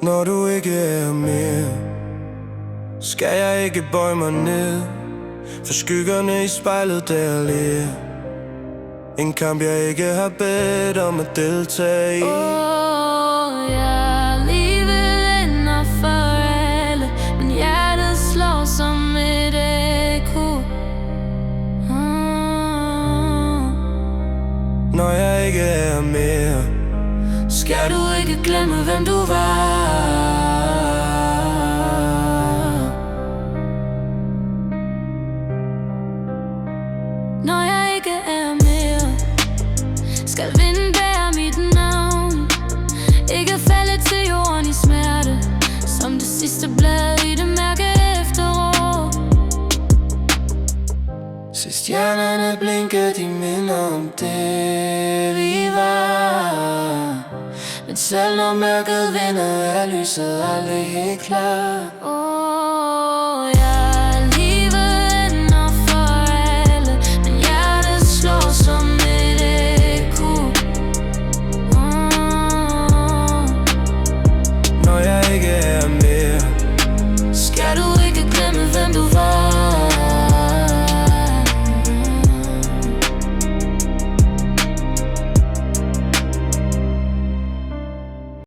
Når du ikke er mere, skal jeg ikke bøje mig ned for skyggerne i spejlet der ler. En kamp jeg ikke har bedt om at deltage i. Ja, livet ender for alle, men hjertet slår som et ekko. Når jeg ikke er mere, skal du ikke glemme hvem du var. Når jeg ikke er mere, skal vinden bære mit navn. Ikke falde til jorden i smerte, som det sidste blad i det mørke efterår. Se stjernerne blinke, de minder om det vi var. Men selv når mørket vinder, er lyset aldrig helt klart.